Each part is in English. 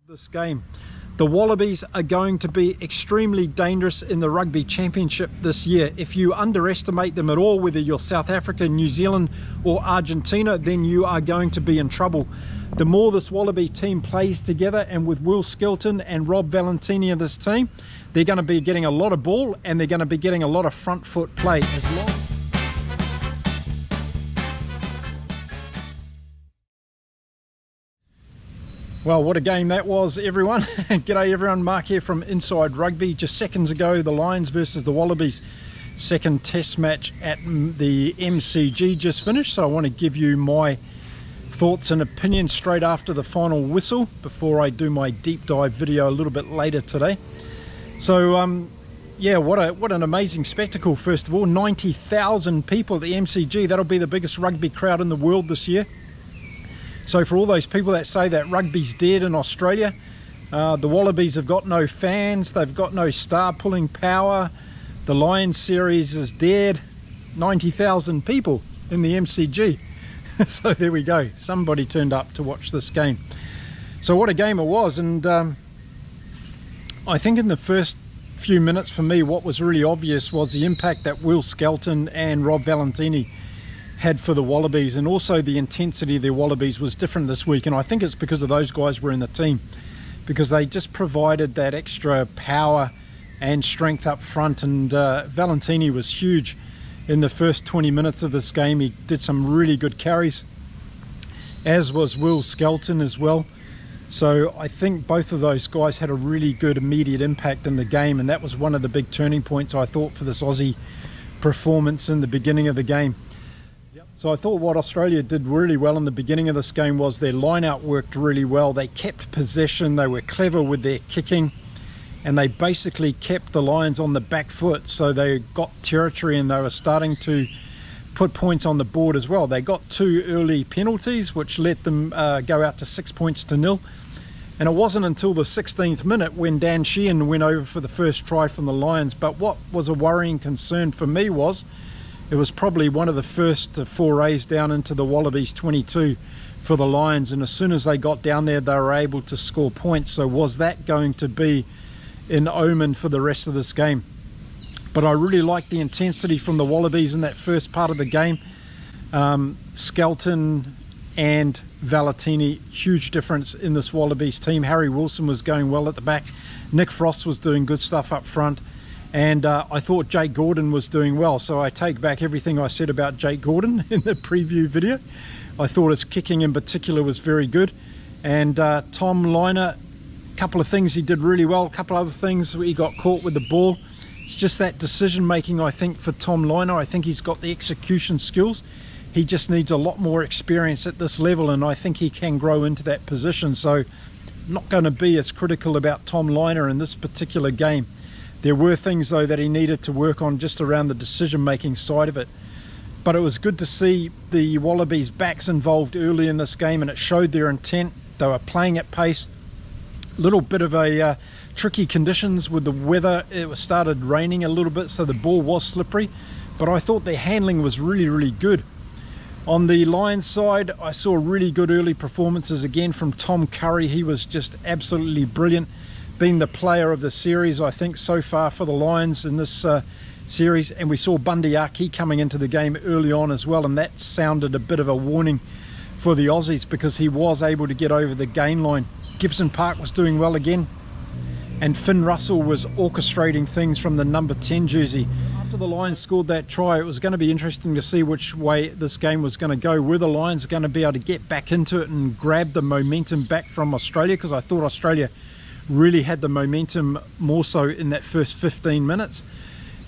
This game, the Wallabies are going to be extremely dangerous in the Rugby Championship this year. If you underestimate them at all, whether you're South Africa, New Zealand or Argentina, then you are going to be in trouble. The more this Wallaby team plays together, and with Will Skelton and Rob Valentini in this team, they're going to be getting a lot of ball and they're going to be getting a lot of front foot play as long. Well, what a game that was, everyone. G'day everyone, Mark here from Inside Rugby. Just seconds ago, the Lions versus the Wallabies second test match at the MCG just finished. So I want to give you my thoughts and opinions straight after the final whistle before I do my deep dive video a little bit later today. So yeah, what an amazing spectacle. First of all, 90,000 people at the MCG. That'll be the biggest rugby crowd in the world this year. So for all those people that say that rugby's dead in Australia, the Wallabies have got no fans, they've got no star pulling power, the Lions series is dead. 90,000 people in the MCG. So there we go, somebody turned up to watch this game. So what a game it was, and I think in the first few minutes for me, what was really obvious was the impact that Will Skelton and Rob Valentini had for the Wallabies, and also the intensity of their Wallabies was different this week. And I think it's because of those guys were in the team, because they just provided that extra power and strength up front. And Valentini was huge in the first 20 minutes of this game. He did some really good carries, as was Will Skelton as well. So I think both of those guys had a really good immediate impact in the game, and that was one of the big turning points I thought for this Aussie performance in the beginning of the game. So I thought what Australia did really well in the beginning of this game was their line-out worked really well. They kept possession, they were clever with their kicking, and they basically kept the Lions on the back foot. So they got territory and they were starting to put points on the board as well. They got 2 early penalties, which let them go out to 6 points to 0. And it wasn't until the 16th minute when Dan Sheehan went over for the first try from the Lions. But what was a worrying concern for me was, it was probably one of the first forays down into the Wallabies 22 for the Lions, and as soon as they got down there, they were able to score points. So was that going to be an omen for the rest of this game? But I really liked the intensity from the Wallabies in that first part of the game. Skelton and Valentini, huge difference in this Wallabies team. Harry Wilson was going well at the back. Nick Frost was doing good stuff up front. And I thought Jake Gordon was doing well, so I take back everything I said about Jake Gordon in the preview video. I thought his kicking in particular was very good. And Tom Liner, a couple of things he did really well, a couple other things he got caught with the ball. It's just that decision making, I think, for Tom Liner. I think he's got the execution skills. He just needs a lot more experience at this level, and I think he can grow into that position. So I'm not going to be as critical about Tom Liner in this particular game. There were things, though, that he needed to work on just around the decision-making side of it. But it was good to see the Wallabies backs involved early in this game, and it showed their intent. They were playing at pace. A little bit of a tricky conditions with the weather. It started raining a little bit, so the ball was slippery. But I thought their handling was really, really good. On the Lions side, I saw really good early performances again from Tom Curry. He was just absolutely brilliant. Been the player of the series, I think, so far for the Lions in this series. And we saw Bundy Aki coming into the game early on as well, and that sounded a bit of a warning for the Aussies, because he was able to get over the gain line. Gibson Park was doing well again, and Finn Russell was orchestrating things from the number 10 jersey. After the Lions scored that try, it was going to be interesting to see which way this game was going to go. Were the Lions going to be able to get back into it and grab the momentum back from Australia? Because I thought Australia really had the momentum more so in that first 15 minutes.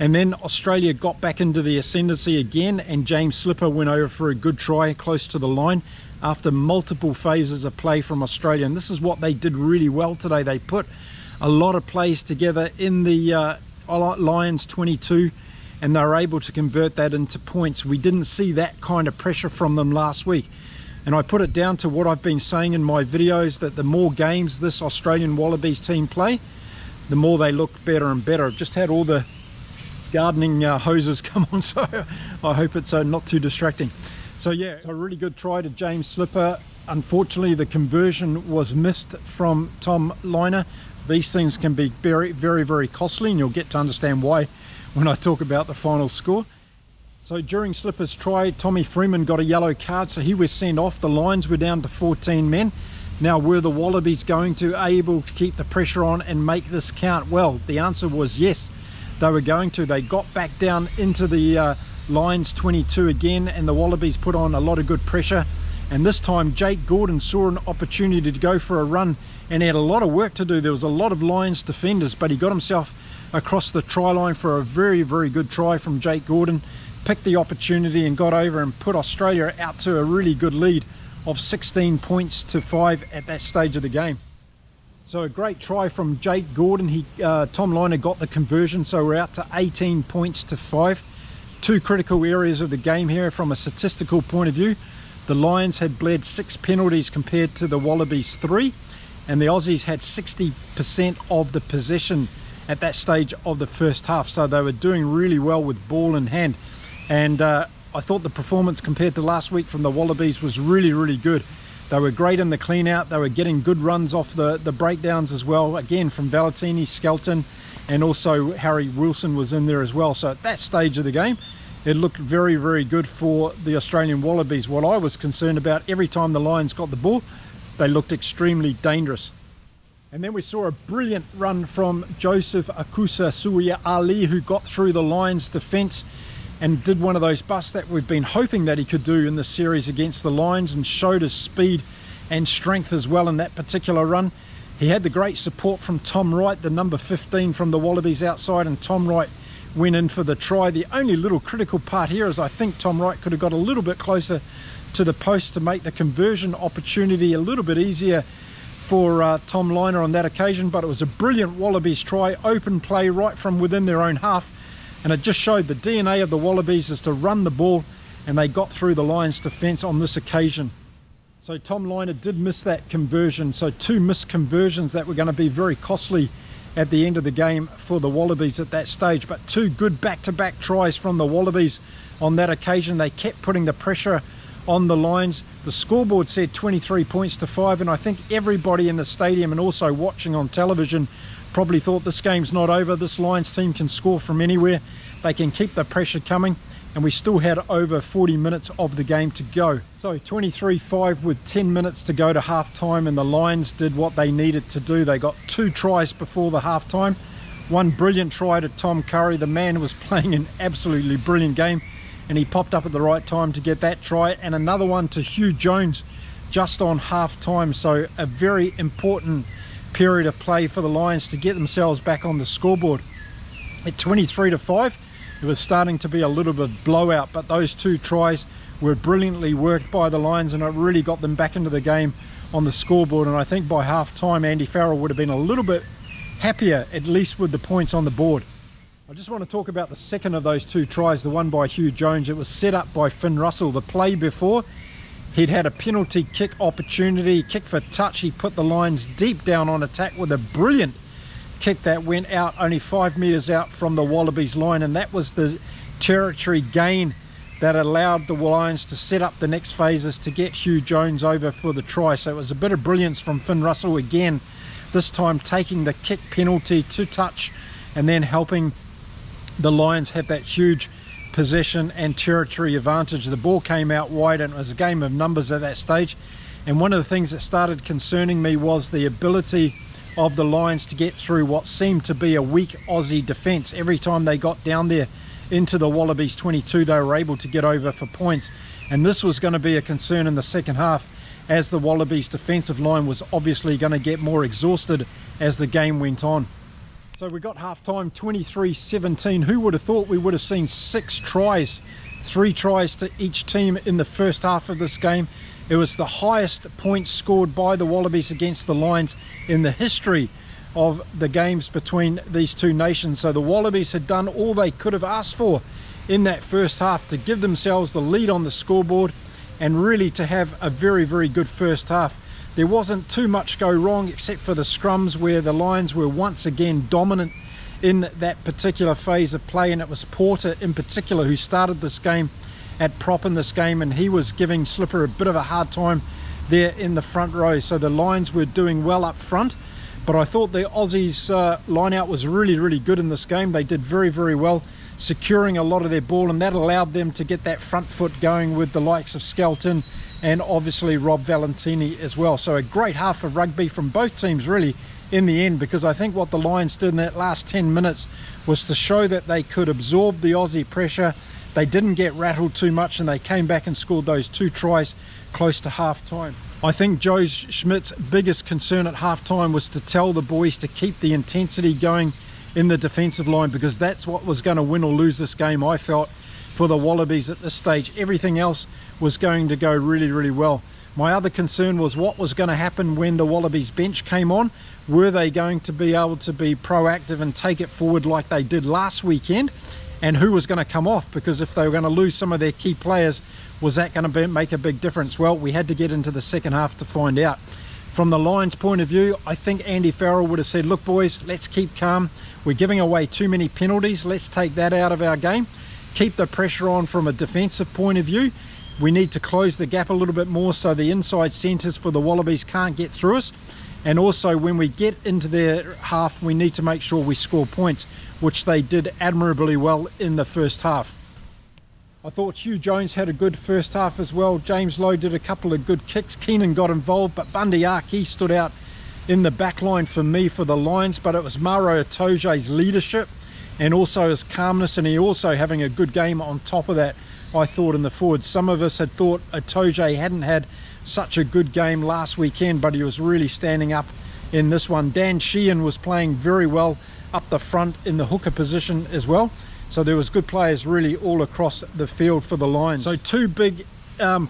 And then Australia got back into the ascendancy again, and James Slipper went over for a good try close to the line after multiple phases of play from Australia. And this is what they did really well today. They put a lot of plays together in the Lions 22, and they were able to convert that into points. We didn't see that kind of pressure from them last week. And I put it down to what I've been saying in my videos, that the more games this Australian Wallabies team play, the more they look better and better. I've just had all the gardening hoses come on, so I hope it's not too distracting. So yeah, a really good try to James Slipper. unfortunately the conversion was missed from Tom Liner. These things can be very, very, very costly, and you'll get to understand why when I talk about the final score. So during Slipper's try, Tommy Freeman got a yellow card, so he was sent off. The Lions were down to 14 men. Now, were the Wallabies going to able to keep the pressure on and make this count? Well, the answer was yes, they were going to. They got back down into the Lions 22 again, and the Wallabies put on a lot of good pressure. And this time Jake Gordon saw an opportunity to go for a run, and he had a lot of work to do. There was a lot of Lions defenders, but he got himself across the try line for a very, very good try from Jake Gordon. Picked the opportunity and got over and put Australia out to a really good lead of 16 points to 5 at that stage of the game. So a great try from Jake Gordon. Tom Liner got the conversion, so we're out to 18 points to 5. Two critical areas of the game here from a statistical point of view. The Lions had bled 6 penalties compared to the Wallabies 3, and the Aussies had 60% of the possession at that stage of the first half, so they were doing really well with ball in hand. And I thought the performance compared to last week from the Wallabies was really, really good. They were great in the clean out. They were getting good runs off the breakdowns as well, again from Valentini, Skelton, and also Harry Wilson was in there as well. So at that stage of the game, it looked very, very good for the Australian Wallabies. What I was concerned about, every time the Lions got the ball, they looked extremely dangerous. And then we saw a brilliant run from Joseph Akusa Suya Ali, who got through the Lions defence and did one of those busts that we've been hoping that he could do in the series against the Lions, and showed his speed and strength as well in that particular run. He had the great support from Tom Wright, the number 15 from the Wallabies outside, and Tom Wright went in for the try. The only little critical part here is I think Tom Wright could have got a little bit closer to the post to make the conversion opportunity a little bit easier for Tom Liner on that occasion, but it was a brilliant Wallabies try, open play right from within their own half. And it just showed the DNA of the Wallabies is to run the ball, and they got through the Lions defence on this occasion. So Tom Liner did miss that conversion, so 2 missed conversions that were going to be very costly at the end of the game for the Wallabies at that stage. But 2 good back-to-back tries from the Wallabies on that occasion. They kept putting the pressure on the Lions. The scoreboard said 23 points to 5, and I think everybody in the stadium and also watching on television probably thought this game's not over. This Lions team can score from anywhere. They can keep the pressure coming, and we still had over 40 minutes of the game to go. So 23-5 with 10 minutes to go to half time, and the Lions did what they needed to do. They got 2 tries before the half time. One brilliant try to Tom Curry. The man was playing an absolutely brilliant game, and he popped up at the right time to get that try, and another one to Hugh Jones just on half time. So a very important period of play for the Lions to get themselves back on the scoreboard. At 23-5, it was starting to be a little bit of blowout, but those 2 tries were brilliantly worked by the Lions, and it really got them back into the game on the scoreboard. And I think by half time, Andy Farrell would have been a little bit happier, at least with the points on the board. I just want to talk about the second of those 2 tries, the one by Hugh Jones. It was set up by Finn Russell. The play before, he'd had a penalty kick opportunity, kick for touch. He put the Lions deep down on attack with a brilliant kick that went out only 5 metres out from the Wallabies line, and that was the territory gain that allowed the Lions to set up the next phases to get Hugh Jones over for the try. So it was a bit of brilliance from Finn Russell again, this time taking the kick penalty to touch and then helping the Lions have that huge possession and territory advantage. The ball came out wide, and it was a game of numbers at that stage. And one of the things that started concerning me was the ability of the Lions to get through what seemed to be a weak Aussie defence. Every time they got down there into the Wallabies 22, they were able to get over for points. And this was going to be a concern in the second half, as the Wallabies defensive line was obviously going to get more exhausted as the game went on. So we got half time 23-17. Who would have thought we would have seen 6 tries, 3 tries to each team in the first half of this game. It was the highest points scored by the Wallabies against the Lions in the history of the games between these 2 nations. So the Wallabies had done all they could have asked for in that first half to give themselves the lead on the scoreboard and really to have a very, very good first half. There wasn't too much go wrong except for the scrums, where the Lions were once again dominant in that particular phase of play, and it was Porter in particular who started this game at prop in this game, and he was giving Slipper a bit of a hard time there in the front row. So the Lions were doing well up front, but I thought the Aussies line out was really good in this game. They did very well, securing a lot of their ball, and that allowed them to get that front foot going with the likes of Skelton and obviously Rob Valentini as well. So a great half of rugby from both teams really in the end, because I think what the Lions did in that last 10 minutes was to show that they could absorb the Aussie pressure. They didn't get rattled too much, and they came back and scored those 2 tries close to half time. I think Joe Schmidt's biggest concern at half time was to tell the boys to keep the intensity going in the defensive line, because that's what was going to win or lose this game, I felt, for the Wallabies at this stage. Everything else was going to go really well. My other concern was what was going to happen when the Wallabies bench came on. Were they going to be able to be proactive and take it forward like they did last weekend? And who was going to come off? Because if they were going to lose some of their key players, was that going to make a big difference? Well, we had to get into the second half to find out. From the Lions' point of view, I think Andy Farrell would have said, look boys, let's keep calm. We're giving away too many penalties. Let's take that out of our game. Keep the pressure on from a defensive point of view. We need to close the gap a little bit more so the inside centres for the Wallabies can't get through us. And also when we get into their half, we need to make sure we score points, which they did admirably well in the first half. I thought Hugh Jones had a good first half as well. James Lowe did a couple of good kicks. Keenan got involved, but Bundy Aki stood out in the back line for me for the Lions. But it was Maro Itoje's leadership and also his calmness, and he also having a good game on top of that, I thought, in the forwards. Some of us had thought Itoje hadn't had such a good game last weekend, but he was really standing up in this one. Dan Sheehan was playing very well up the front in the hooker position as well. So there was good players really all across the field for the Lions. So 2 big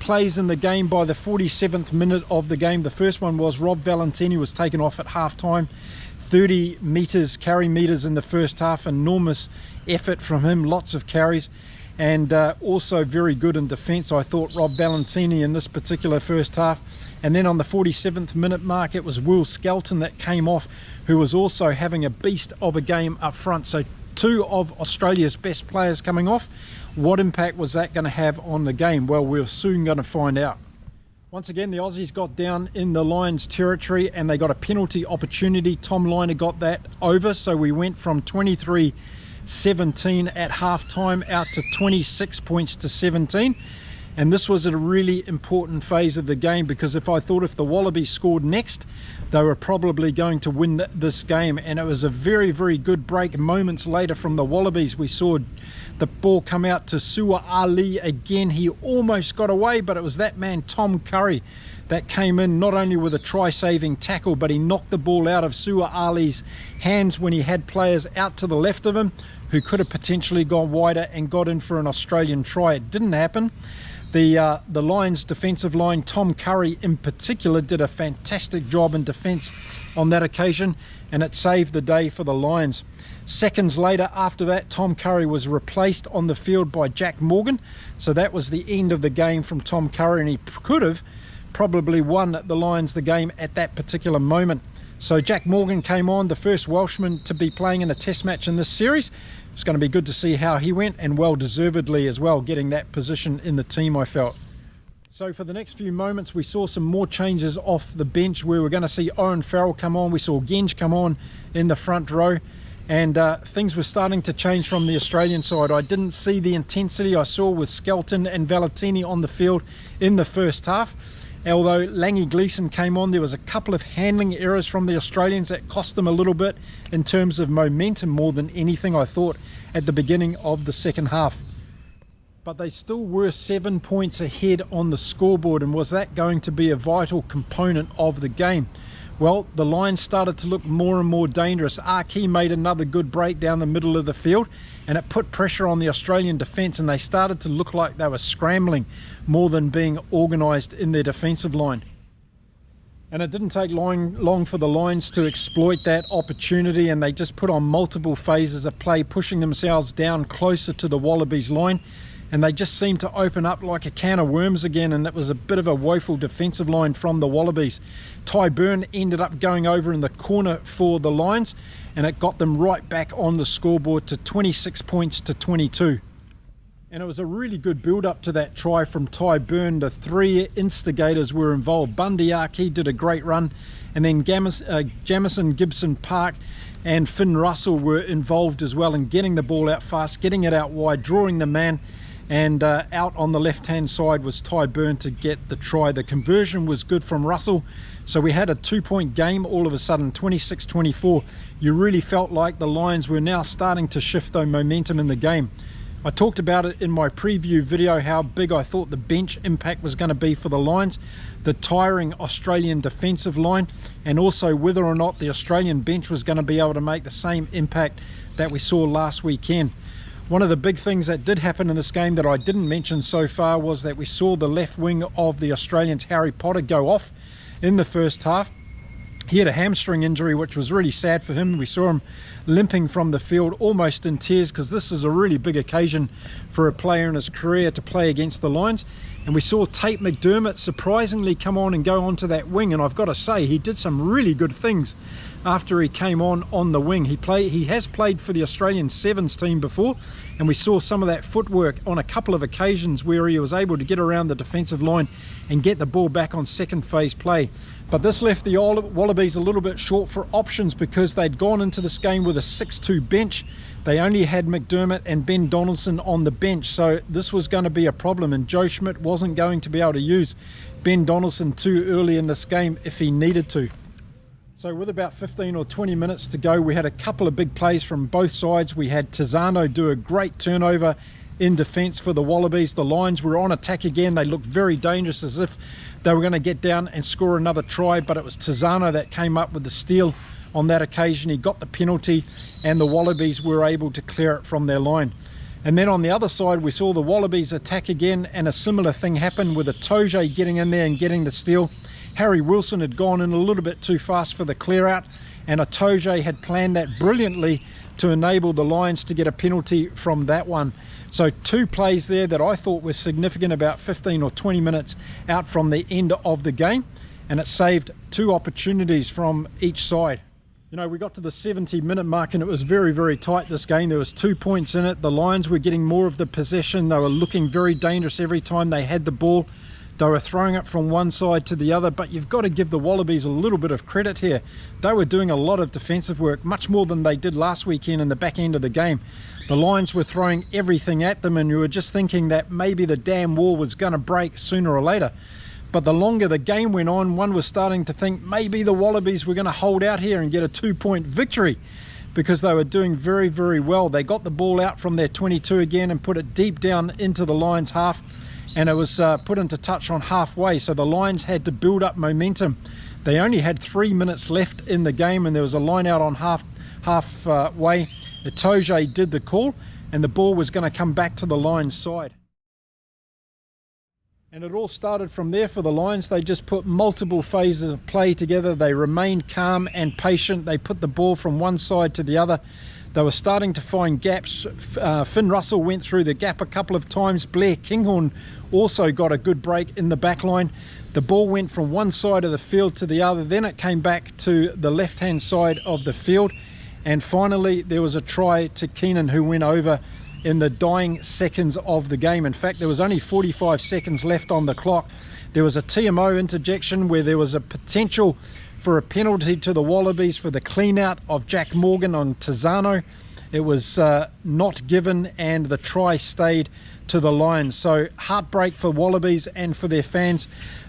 plays in the game by the 47th minute of the game. The first one was Rob Valentini was taken off at half time. 30 meters, carry meters in the first half. Enormous effort from him, lots of carries. And also very good in defence, I thought, Rob Valentini in this particular first half. And then on the 47th minute mark, it was Will Skelton that came off, who was also having a beast of a game up front. So 2 of Australia's best players coming off. What impact was that going to have on the game? Well, we're soon going to find out. Once again, the Aussies got down in the Lions' territory and they got a penalty opportunity. Tom Liner got that over, so we went from 23-17 at half time out to 26 points to 17. And this was a really important phase of the game, because if the Wallabies scored next, they were probably going to win this game. And it was a very good break. Moments later from the Wallabies, we saw the ball come out to Sua Ali again. He almost got away, but it was that man Tom Curry that came in not only with a try-saving tackle, but he knocked the ball out of Sua Ali's hands when he had players out to the left of him who could have potentially gone wider and got in for an Australian try. It didn't happen. The Lions defensive line, Tom Curry in particular, did a fantastic job in defence on that occasion, and it saved the day for the Lions. Seconds later, after that, Tom Curry was replaced on the field by Jack Morgan. So that was the end of the game from Tom Curry, and he could have probably won the Lions the game at that particular moment. So Jack Morgan came on, the first Welshman to be playing in a test match in this series. It's going to be good to see how he went, and well deservedly as well, getting that position in the team, I felt. So for the next few moments, we saw some more changes off the bench. We were going to see Owen Farrell come on. We saw Genge come on in the front row, and things were starting to change from the Australian side. I didn't see the intensity I saw with Skelton and Valentini on the field in the first half. Although Lange Gleeson came on, there was a couple of handling errors from the Australians that cost them a little bit in terms of momentum more than anything, I thought, at the beginning of the second half. But they still were 7 points ahead on the scoreboard, and was that going to be a vital component of the game? Well, the Lions started to look more and more dangerous. Aki made another good break down the middle of the field, and it put pressure on the Australian defence, and they started to look like they were scrambling more than being organised in their defensive line. And it didn't take long for the Lions to exploit that opportunity, and they just put on multiple phases of play, pushing themselves down closer to the Wallabies line, and they just seemed to open up like a can of worms again, and it was a bit of a woeful defensive line from the Wallabies. Ty Byrne ended up going over in the corner for the Lions, and it got them right back on the scoreboard to 26 points to 22. And it was a really good build-up to that try from Ty Byrne. The three instigators were involved. Bundy Aki did a great run, and then Jamison, Gibson Park and Finn Russell were involved as well in getting the ball out fast, getting it out wide, drawing the man, and out on the left-hand side was Ty Byrne to get the try. The conversion was good from Russell, so we had a 2-point game all of a sudden, 26-24. You really felt like the Lions were now starting to shift their momentum in the game. I talked about it in my preview video, how big I thought the bench impact was going to be for the Lions, the tiring Australian defensive line, and also whether or not the Australian bench was going to be able to make the same impact that we saw last weekend. One of the big things that did happen in this game that I didn't mention so far was that we saw the left wing of the Australians, Harry Potter, go off in the first half. He had a hamstring injury, which was really sad for him. We saw him limping from the field, almost in tears, because this is a really big occasion for a player in his career to play against the Lions. And we saw Tate McDermott surprisingly come on and go onto that wing, and I've got to say, he did some really good things after he came on the wing. He has played for the Australian Sevens team before, and we saw some of that footwork on a couple of occasions where he was able to get around the defensive line and get the ball back on second phase play. But this left the Wallabies a little bit short for options, because they'd gone into this game with a 6-2 bench. They only had McDermott and Ben Donaldson on the bench, so this was going to be a problem, and Joe Schmidt wasn't going to be able to use Ben Donaldson too early in this game if he needed to. So with about 15 or 20 minutes to go, we had a couple of big plays from both sides. We had Tizano do a great turnover in defence for the Wallabies. The Lions were on attack again. They looked very dangerous, as if they were going to get down and score another try, but it was Tizano that came up with the steal on that occasion. He got the penalty, and the Wallabies were able to clear it from their line. And then on the other side, we saw the Wallabies attack again, and a similar thing happened with a Toje getting in there and getting the steal. Harry Wilson had gone in a little bit too fast for the clear out, and a Toje had planned that brilliantly to enable the Lions to get a penalty from that one. So two plays there that I thought were significant, about 15 or 20 minutes out from the end of the game, and it saved two opportunities from each side. You know, we got to the 70-minute mark and it was very, very tight, this game. There was 2 points in it. The Lions were getting more of the possession. They were looking very dangerous every time they had the ball. They were throwing it from one side to the other, but you've got to give the Wallabies a little bit of credit here. They were doing a lot of defensive work, much more than they did last weekend in the back end of the game. The Lions were throwing everything at them, and you were just thinking that maybe the damn wall was going to break sooner or later. But the longer the game went on, one was starting to think maybe the Wallabies were going to hold out here and get a 2-point victory, because they were doing very, very well. They got the ball out from their 22 again and put it deep down into the Lions' half, and it was put into touch on halfway, so the Lions had to build up momentum. They only had 3 minutes left in the game, and there was a line out on halfway. Itoje did the call, and the ball was going to come back to the Lions' side. And it all started from there for the Lions. They just put multiple phases of play together. They remained calm and patient. They put the ball from one side to the other. They were starting to find gaps. Finn Russell went through the gap a couple of times. Blair Kinghorn also got a good break in the back line. The ball went from one side of the field to the other. Then it came back to the left-hand side of the field. And finally, there was a try to Keenan, who went over in the dying seconds of the game. In fact, there was only 45 seconds left on the clock. There was a TMO interjection where there was a potential for a penalty to the Wallabies for the clean out of Jack Morgan on Tizano. It was not given, and the try stayed to the Lions. So heartbreak for Wallabies and for their fans.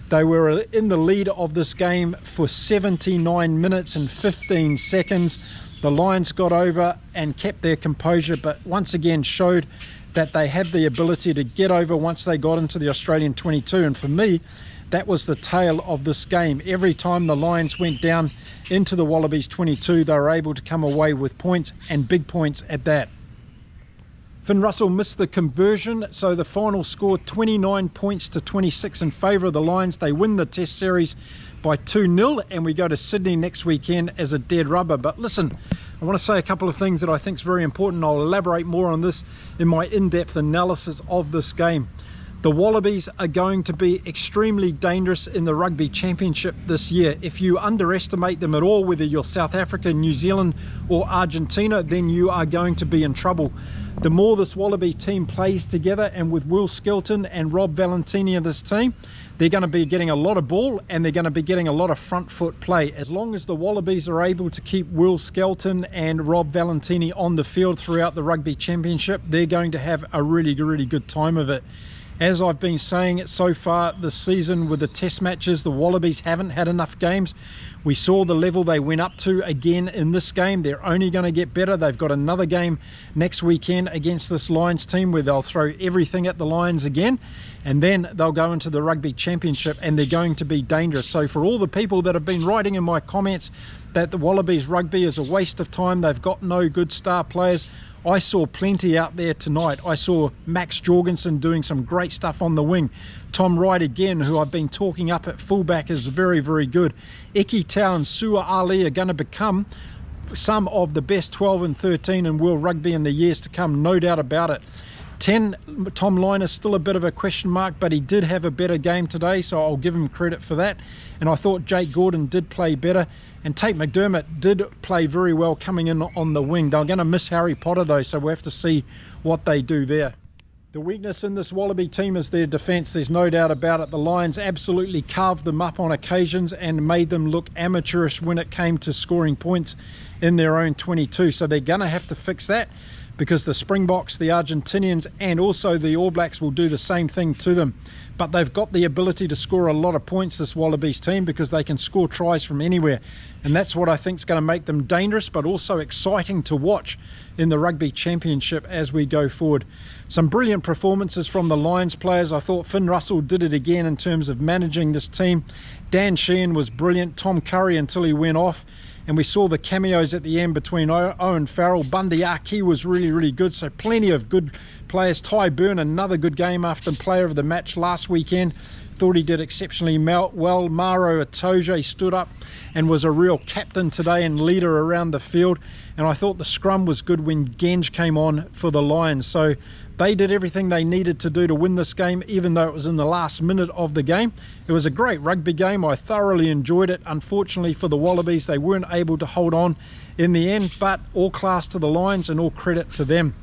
They were in the lead of this game for 79 minutes and 15 seconds. The Lions got over and kept their composure, but once again showed that they had the ability to get over once they got into the Australian 22. And for me, that was the tale of this game. Every time the Lions went down into the Wallabies 22, they were able to come away with points, and big points at that. Finn Russell missed the conversion, so the final score 29 points to 26 in favour of the Lions. They win the Test series by 2-0, and we go to Sydney next weekend as a dead rubber. But listen, I want to say a couple of things that I think is very important. I'll elaborate more on this in my in-depth analysis of this game. The Wallabies are going to be extremely dangerous in the Rugby Championship this year. If you underestimate them at all, whether you're South Africa, New Zealand or Argentina, then you are going to be in trouble. The more this Wallaby team plays together, and with Will Skelton and Rob Valentini in this team, they're going to be getting a lot of ball and they're going to be getting a lot of front foot play. As long as the Wallabies are able to keep Will Skelton and Rob Valentini on the field throughout the Rugby Championship, they're going to have a really good time of it. As I've been saying so far this season with the test matches, the Wallabies haven't had enough games. We saw the level they went up to again in this game. They're only going to get better. They've got another game next weekend against this Lions team where they'll throw everything at the Lions again, and then they'll go into the Rugby Championship and they're going to be dangerous. So for all the people that have been writing in my comments that the Wallabies rugby is a waste of time, they've got no good star players, I saw plenty out there tonight. I saw Max Jorgensen doing some great stuff on the wing. Tom Wright again, who I've been talking up at fullback, is very good. Eki Tau and Sua Ali are going to become some of the best 12 and 13 in world rugby in the years to come, no doubt about it. 10, Tom Lyon is still a bit of a question mark, but he did have a better game today, so I'll give him credit for that. And I thought Jake Gordon did play better, and Tate McDermott did play very well coming in on the wing. They're going to miss Harry Potter though, so we'll have to see what they do there. The weakness in this Wallaby team is their defence, there's no doubt about it. The Lions absolutely carved them up on occasions and made them look amateurish when it came to scoring points in their own 22, so they're going to have to fix that, because the Springboks, the Argentinians and also the All Blacks will do the same thing to them. But they've got the ability to score a lot of points, this Wallabies team, because they can score tries from anywhere. And that's what I think is going to make them dangerous, but also exciting to watch in the Rugby Championship as we go forward. Some brilliant performances from the Lions players. I thought Finn Russell did it again in terms of managing this team. Dan Sheehan was brilliant. Tom Curry until he went off. And we saw the cameos at the end between Owen Farrell. Bundy Aki was really good. So plenty of good players. Ty Byrne, another good game after player of the match last weekend. Thought he did exceptionally well. Maro Itoje stood up and was a real captain today and leader around the field. And I thought the scrum was good when Genge came on for the Lions. So they did everything they needed to do to win this game, even though it was in the last minute of the game. It was a great rugby game. I thoroughly enjoyed it. Unfortunately for the Wallabies, they weren't able to hold on in the end, but all class to the Lions and all credit to them.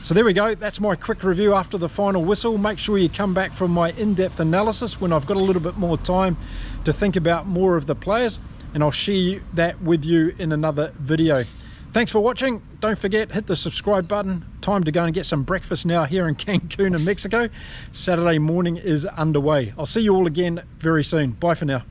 So there we go. That's my quick review after the final whistle. Make sure you come back for my in-depth analysis when I've got a little bit more time to think about more of the players, and I'll share that with you in another video. Thanks for watching. Don't forget, hit the subscribe button. Time to go and get some breakfast now here in Cancun in Mexico. Saturday morning is underway. I'll see you all again very soon. Bye for now.